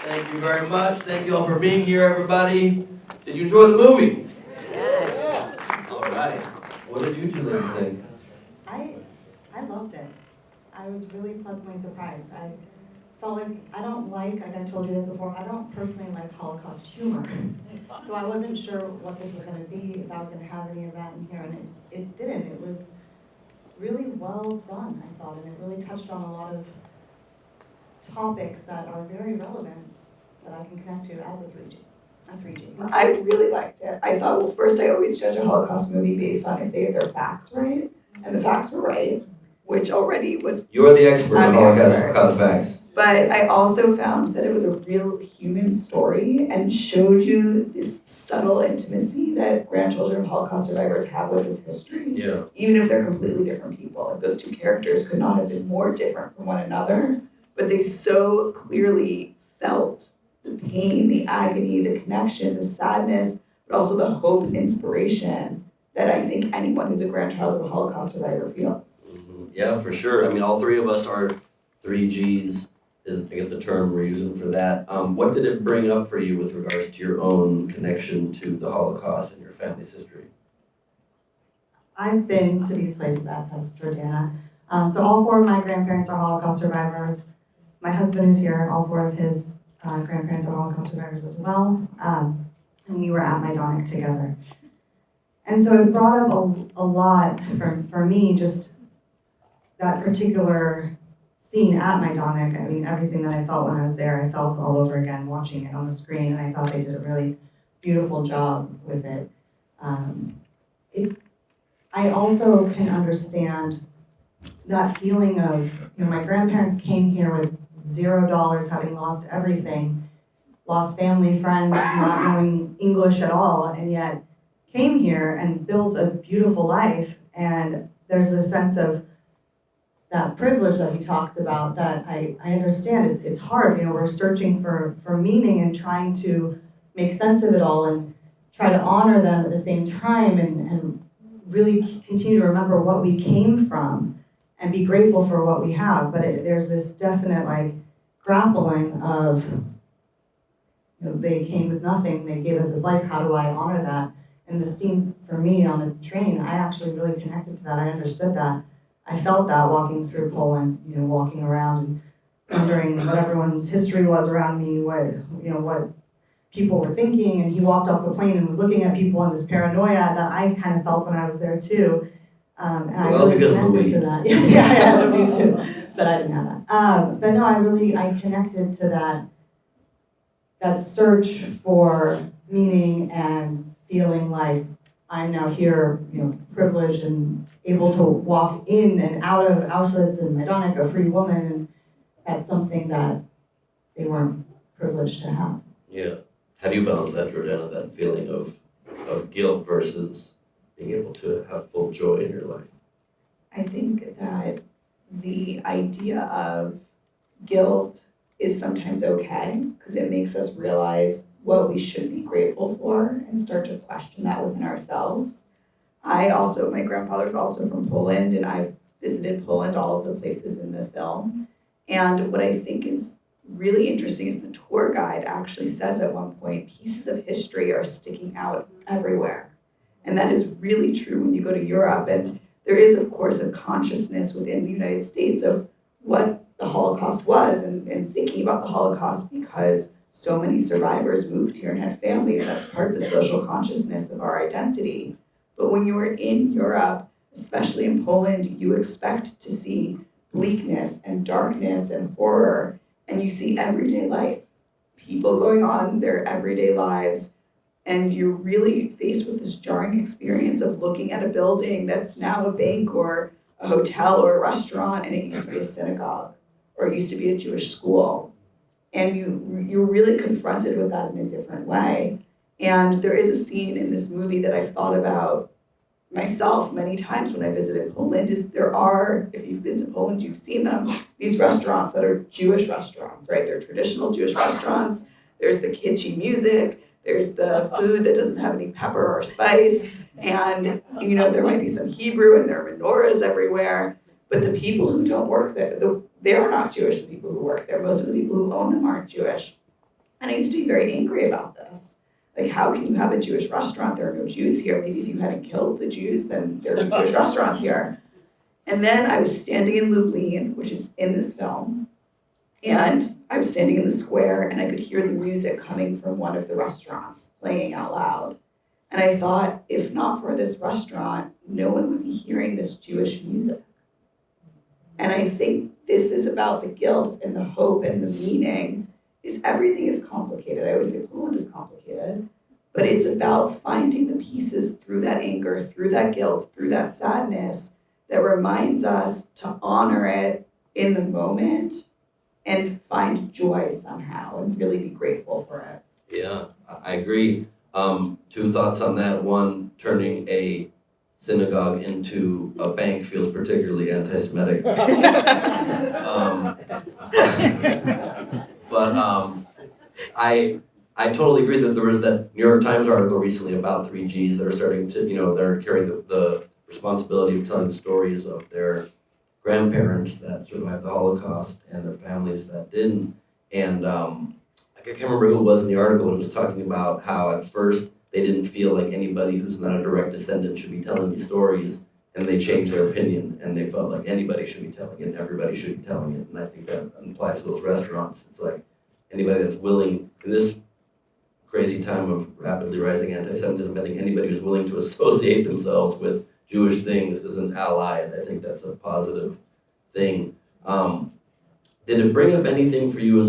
Thank you very much. Thank you all for being here, everybody. Did you enjoy the movie? Yes. All right. What did you two ladies think? I loved it. I was really pleasantly surprised. I felt like I I told you this before, I don't personally like Holocaust humor. So I wasn't sure what this was going to be, if I was going to have any of that in here, and it didn't. It was really well done, I thought, and it really touched on a lot of topics that are very relevant that I can connect to as a 3G. I really liked it. I thought, well, first I always judge a Holocaust movie based on if they get their facts right, and the facts were right, which already was. You're the expert on I'm the Holocaust facts. But I also found that it was a real human story and showed you this subtle intimacy that grandchildren of Holocaust survivors have with this history. Yeah. Even if they're completely different people. Like those two characters could not have been more different from one another, but they so clearly felt the pain, the agony, the connection, the sadness, but also the hope and inspiration that I think anyone who's a grandchild of a Holocaust survivor feels. Mm-hmm. Yeah, for sure. I mean, all three of us are 3Gs. Is, I guess, the term we're using for that. What did it bring up for you with regards to your own connection to the Holocaust and your family's history? I've been to these places, as has Jordana. So all four of my grandparents are Holocaust survivors. My husband is here, and all four of his grandparents are Holocaust survivors as well. And we were at Majdanek together. And so it brought up a lot for me, just that particular scene at Majdanek. I mean, everything that I felt when I was there, I felt all over again watching it on the screen, and I thought they did a really beautiful job with it. I also can understand that feeling of, my grandparents came here with $0, having lost everything, lost family, friends, not knowing English at all, and yet came here and built a beautiful life. And there's a sense of that privilege that he talks about that I understand. It's hard, we're searching for meaning and trying to make sense of it all and try to honor them at the same time and really continue to remember what we came from and be grateful for what we have. But there's this definite grappling of, they came with nothing, they gave us this life, how do I honor that? And the scene for me on the train, I actually really connected to that, I understood that. I felt that walking through Poland, walking around and wondering what everyone's history was around me, what people were thinking. And he walked off the plane and was looking at people and this paranoia that I kind of felt when I was there too. And I really connected to that. Yeah, me too. But I didn't have that. But no, I connected to that search for meaning and feeling like I'm now here, privileged and able to walk in and out of Auschwitz and Majdanek, a free woman, and that's something that they weren't privileged to have. Yeah. How do you balance that, Jordana, that feeling of guilt versus being able to have full joy in your life? I think that the idea of guilt is sometimes okay because it makes us realize what we should be grateful for and start to question that within ourselves. My grandfather's also from Poland, and I've visited Poland, all of the places in the film. And what I think is really interesting is the tour guide actually says at one point, pieces of history are sticking out everywhere. And that is really true when you go to Europe. And there is, of course, a consciousness within the United States of what the Holocaust was and thinking about the Holocaust because so many survivors moved here and had families. That's part of the social consciousness of our identity. But when you are in Europe, especially in Poland, you expect to see bleakness and darkness and horror, and you see everyday life, people going on their everyday lives, and you're really faced with this jarring experience of looking at a building that's now a bank or a hotel or a restaurant, and it used to be a synagogue, or it used to be a Jewish school. And you're really confronted with that in a different way. And there is a scene in this movie that I've thought about myself many times when I visited Poland, is there are, if you've been to Poland, you've seen them, these restaurants that are Jewish restaurants, right? They're traditional Jewish restaurants. There's the kitschy music. There's the food that doesn't have any pepper or spice. And, there might be some Hebrew and there are menorahs everywhere. But the people who don't work there, they are not Jewish, the people who work there. Most of the people who own them aren't Jewish. And I used to be very angry about this. Like, how can you have a Jewish restaurant? There are no Jews here. Maybe if you hadn't killed the Jews, then there are Jewish restaurants here. And then I was standing in Lublin, which is in this film, and I was standing in the square and I could hear the music coming from one of the restaurants playing out loud. And I thought, if not for this restaurant, no one would be hearing this Jewish music. And I think this is about the guilt and the hope and the meaning. Is everything is complicated. I always say Poland is complicated, but it's about finding the pieces through that anger, through that guilt, through that sadness that reminds us to honor it in the moment and find joy somehow and really be grateful for it. Yeah, I agree. Two thoughts on that. One, turning a synagogue into a bank feels particularly anti-Semitic. I totally agree that there was that New York Times article recently about 3Gs that are starting to, they're carrying the responsibility of telling the stories of their grandparents that survived the Holocaust and their families that didn't. And I can't remember who it was in the article, but it was talking about how at first they didn't feel like anybody who's not a direct descendant should be telling these stories, and they changed their opinion, and they felt like anybody should be telling it, and everybody should be telling it. And I think that applies to those restaurants. It's like anybody that's willing, in this crazy time of rapidly rising anti-Semitism, I think anybody who's willing to associate themselves with Jewish things is an ally, and I think that's a positive thing. Did it bring up anything for you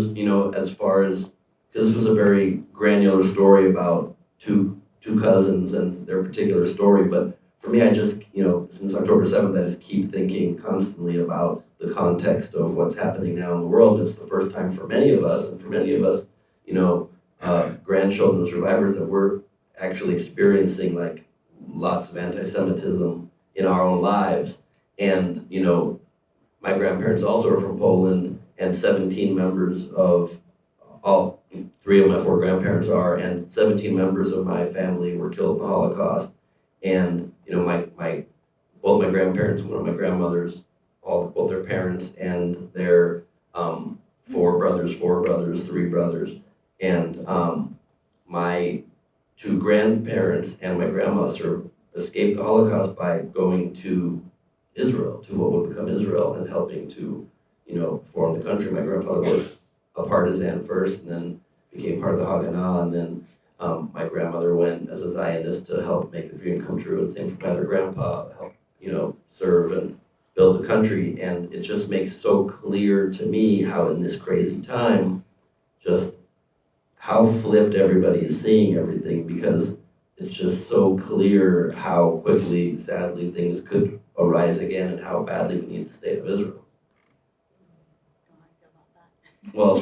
as far as, because this was a very granular story about two cousins and their particular story, but for me, I just, since October 7th, I just keep thinking constantly about the context of what's happening now in the world. It's the first time for many of us, and for many of us, grandchildren of survivors, that we're actually experiencing like lots of anti-Semitism in our own lives. And, my grandparents also are from Poland, and 17 members of all, 3 of my 4 grandparents are, and 17 members of my family were killed in the Holocaust. And, both my grandparents, one of my grandmothers, both their parents and their 4 brothers, 3 brothers, and my 2 grandparents and my grandma escaped the Holocaust by going to Israel, to what would become Israel, and helping to, form the country. My grandfather was a partisan first, and then became part of the Haganah, and then my grandmother went as a Zionist to help make the dream come true, and same for my other grandpa, help, serve and build the country. And it just makes so clear to me how in this crazy time, just how flipped everybody is seeing everything, because it's just so clear how quickly, sadly, things could arise again and how badly we need the state of Israel. Well,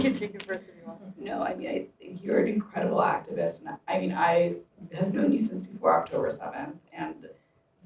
No, I think you're an incredible activist. And I have known you since before October 7th, and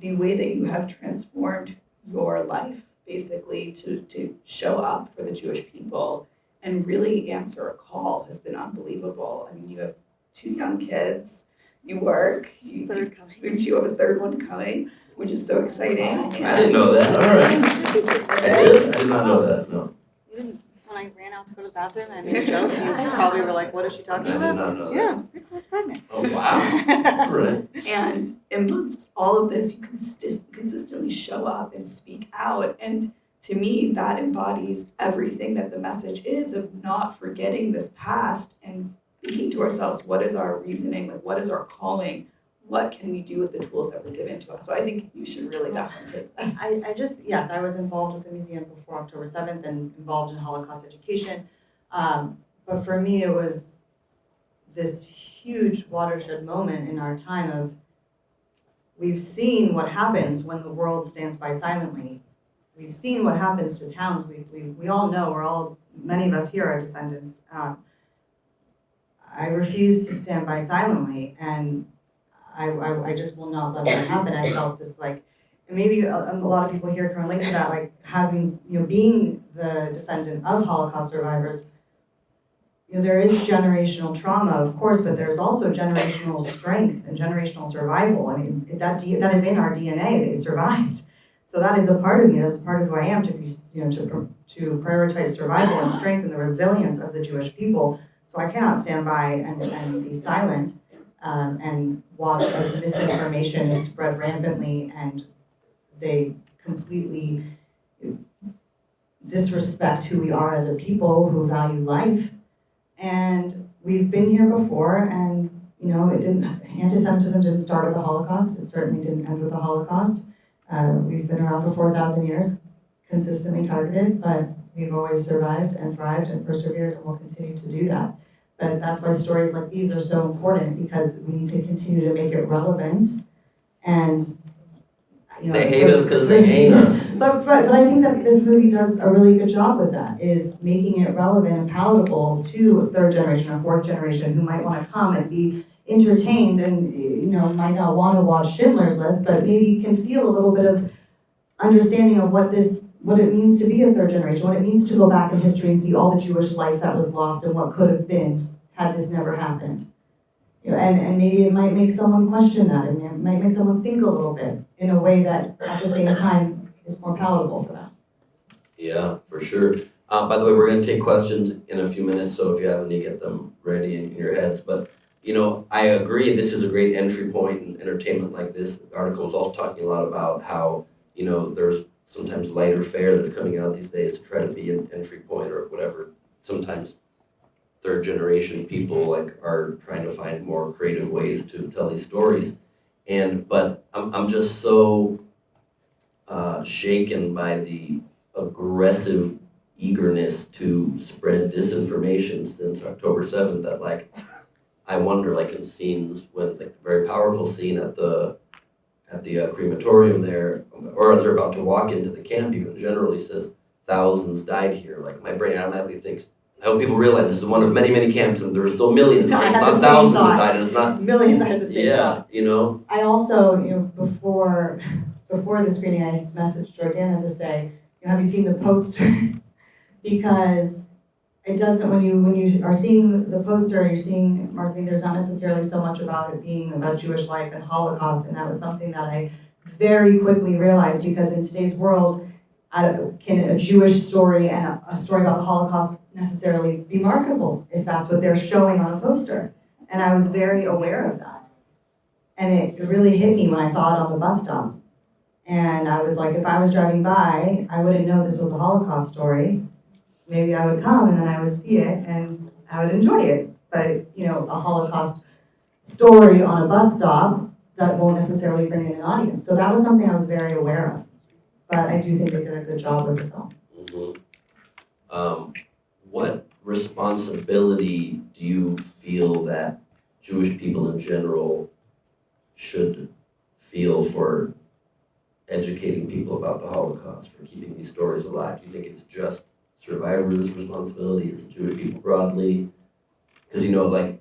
the way that you have transformed your life basically to show up for the Jewish people and really answer a call has been unbelievable. You have 2 young kids, you work, you have a 3rd one coming, which is so exciting. I didn't know that. All right. I did not know that, no. When I ran out to go to the bathroom, I made a joke. You probably were like, what is she talking I about? did not know that. Yeah, I'm 6 months pregnant. Oh, wow. All right. And amongst all of this, you consistently show up and speak out. And to me, that embodies everything that the message is of not forgetting this past and thinking to ourselves, what is our reasoning? Like, what is our calling? What can we do with the tools that were given to us? So I think you should really definitely take this. Yes, I was involved with the museum before October 7th and involved in Holocaust education. But for me, it was this huge watershed moment in our time of, we've seen what happens when the world stands by silently. We've seen what happens to towns. We all know, many of us here are descendants. I refuse to stand by silently, and I just will not let that happen. I felt this and maybe a lot of people here can relate to that, having, being the descendant of Holocaust survivors, there is generational trauma, of course, but there's also generational strength and generational survival. That is in our DNA. They survived. So that is a part of me. That's a part of who I am, to prioritize survival and strength and the resilience of the Jewish people, So I cannot stand by and be silent and watch as misinformation is spread rampantly and they completely disrespect who we are as a people who value life. And we've been here before, and anti-Semitism didn't start with the Holocaust. It certainly didn't end with the Holocaust. We've been around for 4,000 years, consistently targeted, but we've always survived and thrived and persevered, and we'll continue to do that. But that's why stories like these are so important, because we need to continue to make it relevant. And they hate us because they hate us. But I think that this movie does a really good job with that, is making it relevant and palatable to a third generation or fourth generation who might want to come and be entertained and might not want to watch Schindler's List, but maybe can feel a little bit of understanding of what it means to be a third generation, what it means to go back in history and see all the Jewish life that was lost and what could have been had this never happened. And maybe it might make someone question that, and it might make someone think a little bit in a way that at the same time it's more palatable for them. Yeah, for sure. By the way, we're going to take questions in a few minutes, so if you have any, get them ready in your heads. But, I agree this is a great entry point in entertainment like this. The article is also talking a lot about how, there's sometimes lighter fare that's coming out these days to try to be an entry point or whatever. Sometimes third generation people are trying to find more creative ways to tell these stories. But I'm just so shaken by the aggressive eagerness to spread disinformation since October 7th that I wonder in scenes when the very powerful scene at the crematorium there, or as they're about to walk into the camp, even generally says thousands died here. My brain automatically thinks, I hope people realize this is one of many, many camps, and there are still millions. No, It's not thousands that died, and it's not millions. I had the same thought. Yeah, I also, before the screening, I messaged Jordana to say, have you seen the poster? Because it doesn't, when you are seeing the poster, you're seeing marketing, there's not necessarily so much about it being about Jewish life and Holocaust, and that was something that I very quickly realized, because in today's world, can a Jewish story and a story about the Holocaust necessarily be marketable if that's what they're showing on a poster? And I was very aware of that. And it really hit me when I saw it on the bus stop. And I was like, if I was driving by, I wouldn't know this was a Holocaust story. Maybe I would come and then I would see it and I would enjoy it. But, a Holocaust story on a bus stop, that won't necessarily bring in an audience. So that was something I was very aware of. But I do think they did a good job with the film. Mm-hmm. What responsibility do you feel that Jewish people in general should feel for educating people about the Holocaust, for keeping these stories alive? Do you think it's just survivors' responsibility? Is it Jewish people broadly? Because,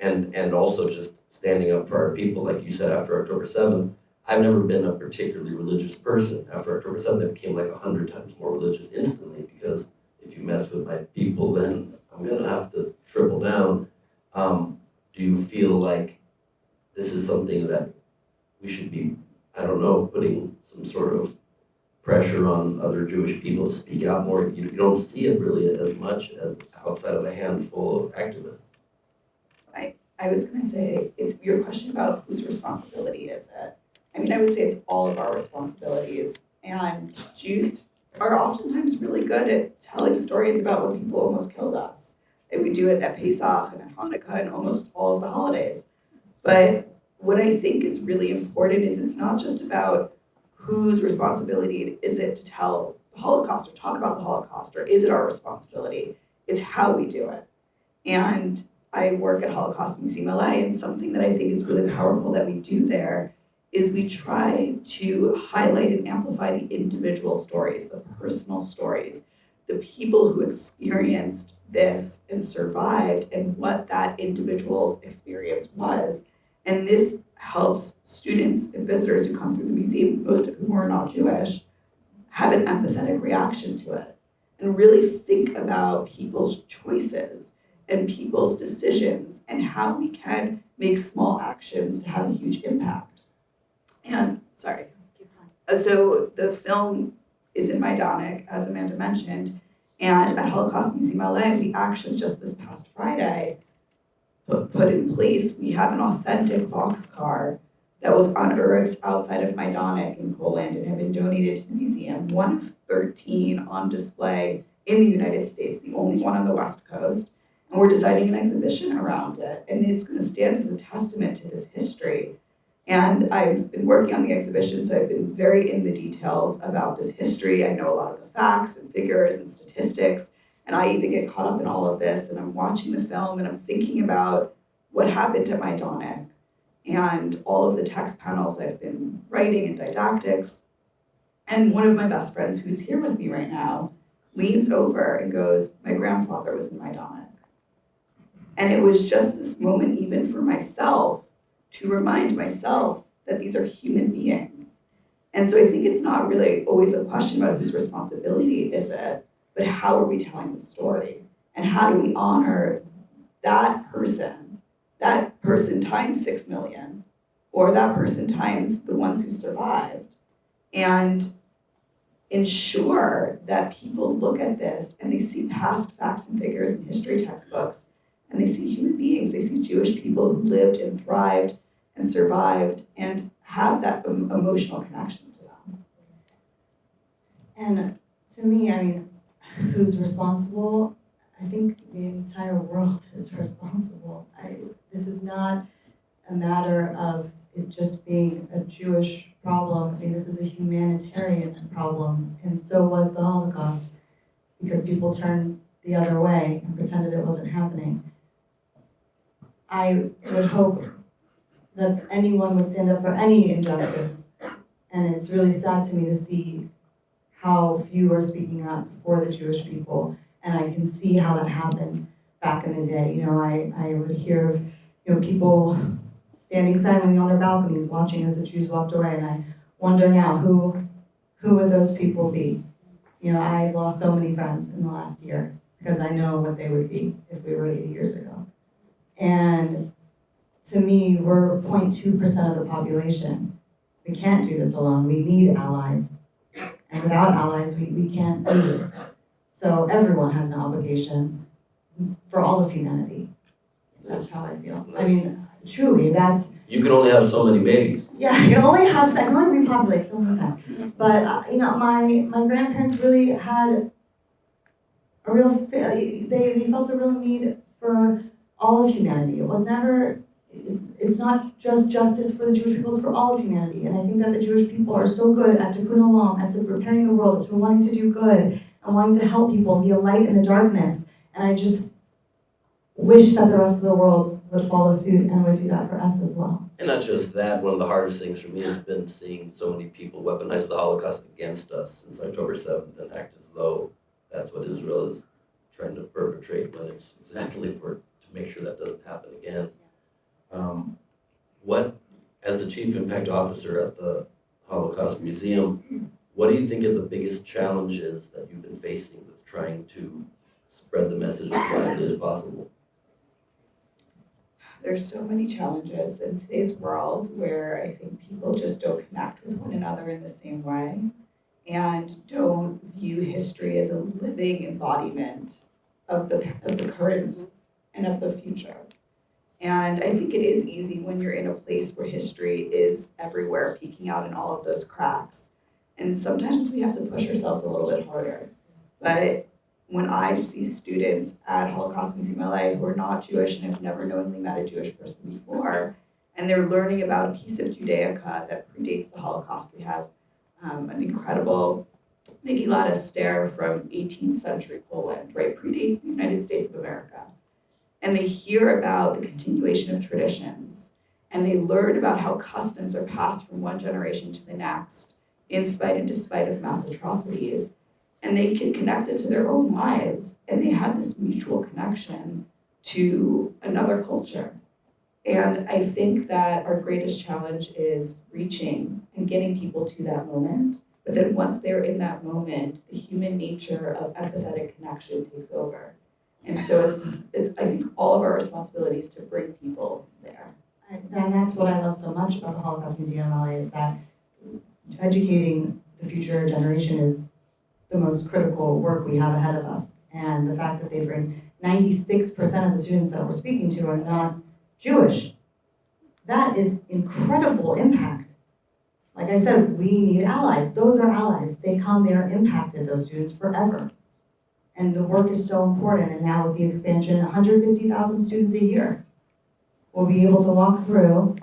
and also just standing up for our people, like you said, after October 7th, I've never been a particularly religious person. After October 7th, I became 100 times more religious instantly, because if you mess with my people, then I'm going to have to triple down. Do you feel like this is something that we should be, putting some sort of pressure on other Jewish people to speak out more? You don't see it really as much as outside of a handful of activists. I was going to say, it's your question about whose responsibility is it? I would say it's all of our responsibilities. And Jews are oftentimes really good at telling stories about when people almost killed us. And we do it at Pesach and at Hanukkah and almost all of the holidays. But what I think is really important is it's not just about whose responsibility is it to tell the Holocaust or talk about the Holocaust, or is it our responsibility? It's how we do it. And I work at Holocaust Museum LA, and something that I think is really powerful that we do there is we try to highlight and amplify the individual stories, the personal stories, the people who experienced this and survived, and what that individual's experience was. And this helps students and visitors who come through the museum, most of whom are not Jewish, have an empathetic reaction to it and really think about people's choices and people's decisions and how we can make small actions to have a huge impact. And, so the film is in Majdanek, as Amanda mentioned, and at Holocaust Museum LA, we actually just this past Friday put in place. We have an authentic boxcar that was unearthed outside of Majdanek in Poland and had been donated to the museum, one of 13 on display in the United States, the only one on the West Coast. And we're designing an exhibition around it, and it's going to stand as a testament to this history. And I've been working on the exhibition, so I've been very in the details about this history. I know a lot of the facts and figures and statistics, and I even get caught up in all of this, and I'm watching the film and I'm thinking about what happened at Majdanek and all of the text panels I've been writing and didactics. And one of my best friends who's here with me right now leans over and goes, "My grandfather was in Majdanek." And it was just this moment, even for myself, to remind myself that these are human beings. And so I think it's not really always a question about whose responsibility is it, but how are we telling the story? And how do we honor that person times 6 million, or that person times the ones who survived, and ensure that people look at this and they see past facts and figures in history textbooks, and they see human beings, they see Jewish people who lived and thrived and survived and have that emotional connection to them. And to me, I mean, who's responsible? I think the entire world is responsible. This is not a matter of it just being a Jewish problem. I mean, this is a humanitarian problem, and so was the Holocaust, because people turned the other way and pretended it wasn't happening. I would hope that anyone would stand up for any injustice, and it's really sad to me to see how few are speaking up for the Jewish people, and I can see how that happened back in the day. You know, I would hear of, you know, people standing silently on their balconies watching as the Jews walked away, and I wonder now, who would those people be? You know, I've lost so many friends in the last year because I know what they would be if we were 80 years ago. And to me, we're 0.2% of the population. We can't do this alone. We need allies. And without allies, we can't do this. So everyone has an obligation for all of humanity. That's how I feel. I mean, truly, that's... You can only have so many babies. Yeah, I can only repopulate so many times. But, you know, my grandparents really had a real... They felt a real need for all of humanity. It was never... It's not just justice for the Jewish people, it's for all of humanity. And I think that the Jewish people are so good at tikkun olam, at repairing the world, at wanting to do good, and wanting to help people and be a light in the darkness. And I just wish that the rest of the world would follow suit and would do that for us as well. And not just that, one of the hardest things for me has been seeing so many people weaponize the Holocaust against us since October 7th and act as though that's what Israel is trying to perpetrate, when it's exactly to make sure that doesn't happen again. What, as the Chief Impact Officer at the Holocaust Museum, what do you think are the biggest challenges that you've been facing with trying to spread the message as widely as possible? There's so many challenges in today's world where I think people just don't connect with one another in the same way and don't view history as a living embodiment of the current and of the future. And I think it is easy when you're in a place where history is everywhere, peeking out in all of those cracks. And sometimes we have to push ourselves a little bit harder. But when I see students at Holocaust Museum LA who are not Jewish and have never knowingly met a Jewish person before, and they're learning about a piece of Judaica that predates the Holocaust. We have an incredible Megillat Esther from 18th century Poland, right? Predates the United States of America. And they hear about the continuation of traditions, and they learn about how customs are passed from one generation to the next, in spite and despite of mass atrocities. And they can connect it to their own lives, and they have this mutual connection to another culture. And I think that our greatest challenge is reaching and getting people to that moment. But then once they're in that moment, the human nature of empathetic connection takes over. And so it's I think all of our responsibilities to bring people there. And that's what I love so much about the Holocaust Museum LA, is that educating the future generation is the most critical work we have ahead of us. And the fact that they bring 96% of the students that we're speaking to are not Jewish. That is incredible impact. Like I said, we need allies. Those are allies. They come, they are impacted, those students, forever. And the work is so important, and now with the expansion, 150,000 students a year will be able to walk through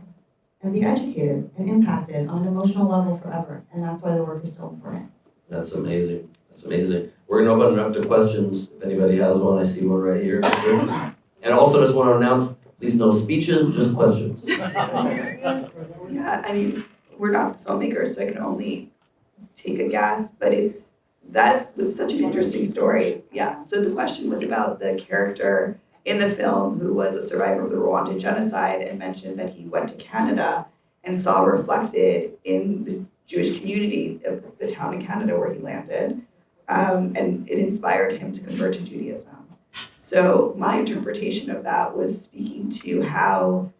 and be educated and impacted on an emotional level forever. And that's why the work is so important. That's amazing. That's amazing. We're gonna open it up to questions. If anybody has one, I see one right here. And also just want to announce, please no speeches, just questions. Yeah, I mean, we're not the filmmakers, so I can only take a guess, but that was such an interesting story. Yeah, so the question was about the character in the film who was a survivor of the Rwandan genocide and mentioned that he went to Canada and saw reflected in the Jewish community of the town in Canada where he landed, and it inspired him to convert to Judaism. So my interpretation of that was speaking to how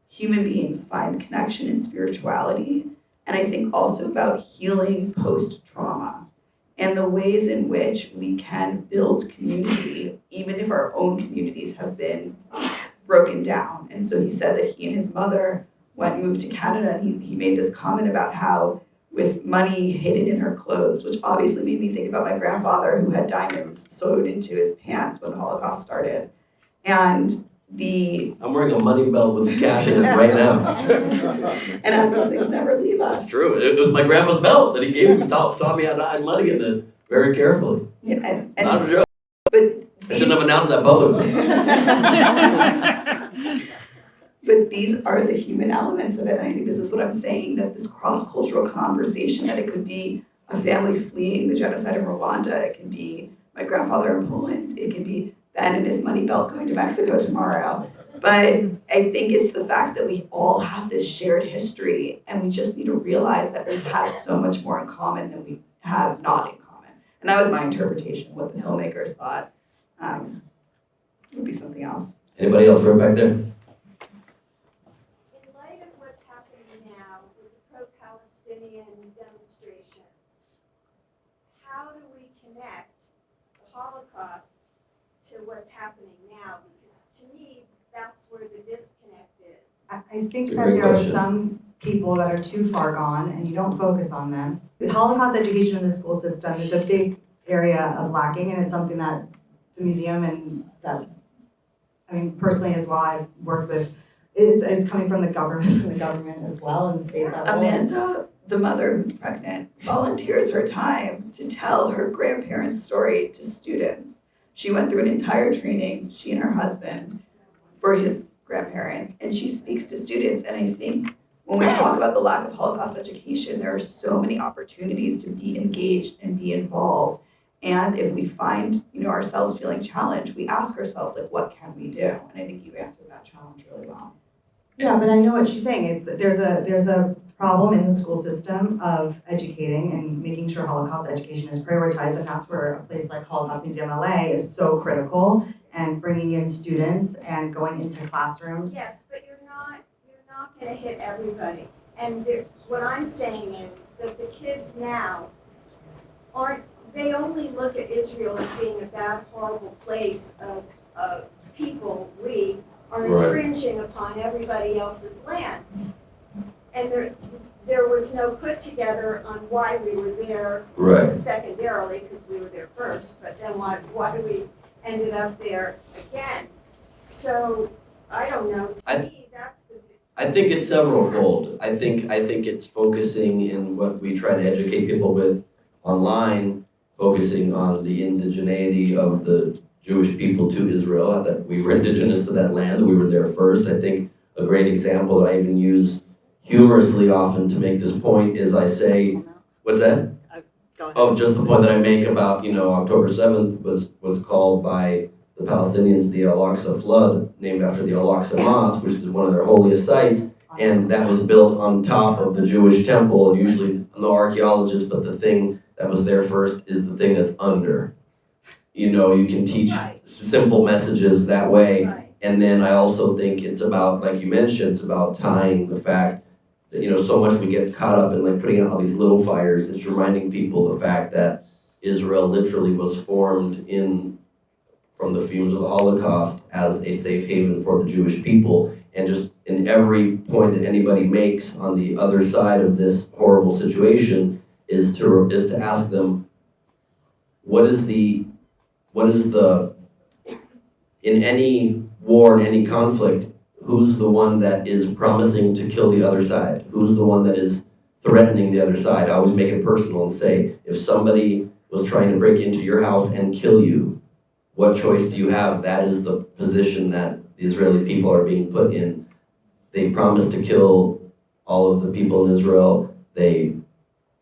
human beings find connection in spirituality, and I think also about healing post-trauma and the ways in which we can build community even if our own communities have been broken down. And so he said that he and his mother moved to Canada, and he made this comment about how with money hidden in her clothes, which obviously made me think about my grandfather who had diamonds sewed into his pants when the Holocaust started. And I'm wearing a money belt with the cash in it right now. and those things never leave us. It's true. It was my grandpa's belt that he gave me, taught me how to hide money in it very carefully. Yeah, Not a joke. but I shouldn't have announced that publicly. But these are the human elements of it, and I think this is what I'm saying, that this cross-cultural conversation, that it could be a family fleeing the genocide in Rwanda, it can be my grandfather in Poland, it can be Ben and his money belt going to Mexico tomorrow. But I think it's the fact that we all have this shared history, and we just need to realize that we have so much more in common than we have not in common. And that was my interpretation. What the filmmakers thought would be something else. Anybody else right back there? In light of what's happening now with the pro-Palestinian demonstrations, how do we connect the Holocaust to what's happening now? Because to me, that's where the disconnect is. I think It's a that great there are question. some people that are too far gone and you don't focus on them. The Holocaust education in the school system is a big area of lacking, and it's something that the museum and that, I mean, personally as well, I've worked with, it's coming from the government as well, and the state level. Amanda, the mother who's pregnant, volunteers her time to tell her grandparents' story to students. She went through an entire training, she and her husband, for his grandparents, and she speaks to students. And I think when we talk about the lack of Holocaust education, there are so many opportunities to be engaged and be involved. And if we find, ourselves feeling challenged, we ask ourselves, like, what can we do? And I think you answered that challenge really well. Yeah, but I know what she's saying. There's a problem in the school system of educating and making sure Holocaust education is prioritized, and that's where a place like Holocaust Museum LA is so critical, and bringing in students and going into classrooms. Yes, but you're not going to hit everybody. And what I'm saying is that the kids now they only look at Israel as being a bad, horrible place of people. We are Right. infringing upon everybody else's land. And there was no put together on why we were there Right. secondarily, because we were there first, but then why do we ended up there again? So, I don't know, to me, that's the. I think it's severalfold. I think it's focusing in what we try to educate people with online, focusing on the indigeneity of the Jewish people to Israel, that we were indigenous to that land, we were there first. I think a great example that I even use humorously often to make this point is I say, what's that? Go ahead. Oh, just the point that I make about, October 7th was called by the Palestinians the Al-Aqsa flood, named after the Al-Aqsa Mosque, which is one of their holiest sites, and that was built on top of the Jewish temple, and usually no archaeologists, but the thing that was there first is the thing that's under. You can teach Right. simple messages that way, Right. and then I also think it's about, like you mentioned, it's about tying the fact that, so much we get caught up in like putting out all these little fires. It's reminding people the fact that Israel literally was formed from the fumes of the Holocaust as a safe haven for the Jewish people. and just in every point that anybody makes on the other side of this horrible situation is to ask them, what is the in any war, in any conflict, who's the one that is promising to kill the other side? Who's the one that is threatening the other side? I always make it personal and say, if somebody was trying to break into your house and kill you, what choice do you have? That is the position that the Israeli people are being put in. They promise to kill all of the people in Israel. They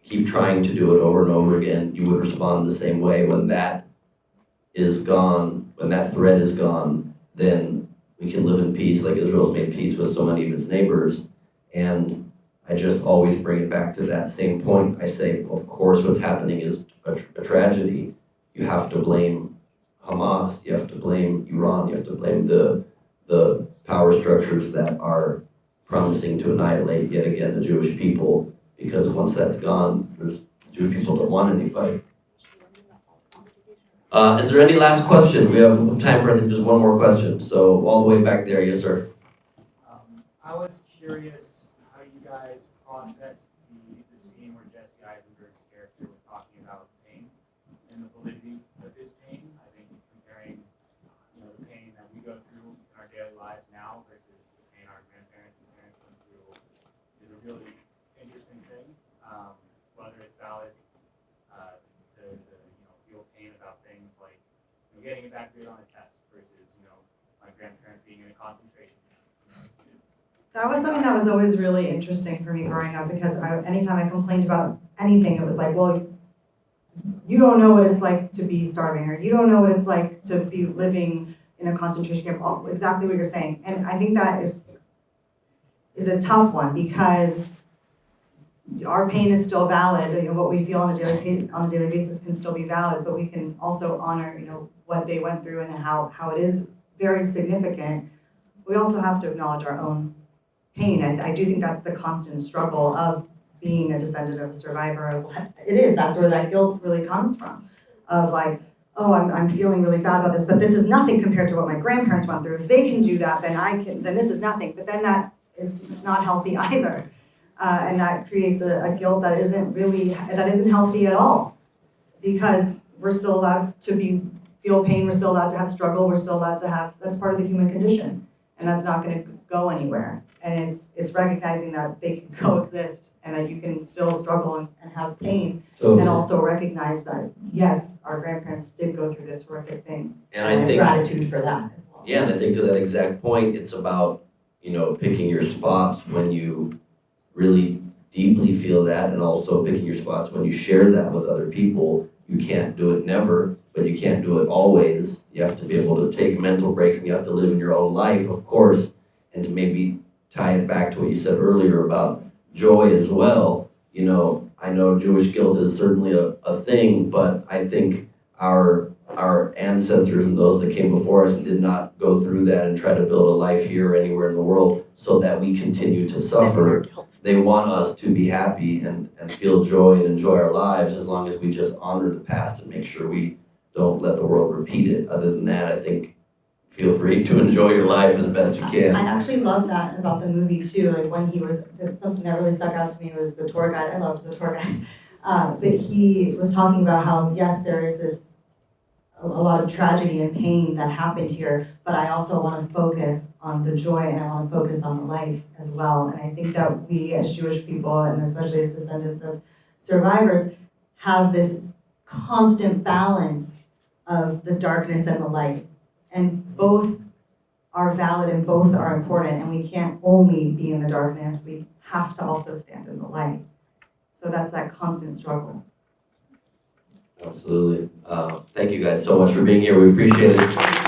keep trying to do it over and over again. You would respond the same way. When that is gone, when that threat is gone, then we can live in peace like Israel's made peace with so many of its neighbors. And I just always bring it back to that same point. I say, of course, what's happening is a tragedy. You have to blame Hamas, you have to blame Iran, you have to blame the power structures that are promising to annihilate yet again the Jewish people, because once that's gone, Jewish people don't want any fight. Is there any last question? We have time for, I think, just one more question. So all the way back there, yes, sir. I was curious how you guys processed the scene where Jesse Eisenberg's character was talking about pain and the validity of his pain. I think comparing, the pain that we go through in our daily lives now versus the pain our grandparents and parents went through is a really interesting thing. Whether it's valid to feel pain about things like getting a bad grade on a test versus my grandparents being in a concentration camp. That was something that was always really interesting for me growing up, because anytime I complained about anything, it was like, well, you don't know what it's like to be starving, or you don't know what it's like to be living in a concentration camp. Oh, exactly what you're saying. And I think that is a tough one, because our pain is still valid. What we feel on a daily basis can still be valid, but we can also honor, what they went through and how it is very significant. We also have to acknowledge our own pain. I do think that's the constant struggle of being a descendant of a survivor of what it is. That's where that guilt really comes from. Of like, oh, I'm feeling really bad about this, but this is nothing compared to what my grandparents went through. If they can do that, then this is nothing. But then that is not healthy either. And that creates a guilt that isn't healthy at all, because we're still allowed to feel pain, we're still allowed to have struggle, we're still allowed to have, that's part of the human condition, and that's not going to go anywhere. And it's recognizing that they can coexist, and that you can still struggle and have pain, and also recognize that, yes, our grandparents did go through this horrific thing, and I think gratitude for that as well. Yeah, and I think to that exact point, it's about, picking your spots when you really deeply feel that, and also picking your spots when you share that with other people. You can't do it never, but you can't do it always. You have to be able to take mental breaks, and you have to live in your own life, of course, and to maybe tie it back to what you said earlier about joy as well. I know Jewish guilt is certainly a thing, but I think our ancestors and those that came before us did not go through that and try to build a life here or anywhere in the world so that we continue to suffer. They want us to be happy and feel joy and enjoy our lives, as long as we just honor the past and make sure we don't let the world repeat it. Other than that, I think feel free to enjoy your life as best you can. I actually love that about the movie too. Like when something that really stuck out to me was the tour guide. I loved the tour guide. But he was talking about how, yes, there is a lot of tragedy and pain that happened here, but I also want to focus on the joy, and I want to focus on the life as well. And I think that we as Jewish people, and especially as descendants of survivors, have this constant balance of the darkness and the light. And both are valid and both are important, and we can't only be in the darkness, we have to also stand in the light. So that's that constant struggle. Absolutely. Thank you guys so much for being here. We appreciate it.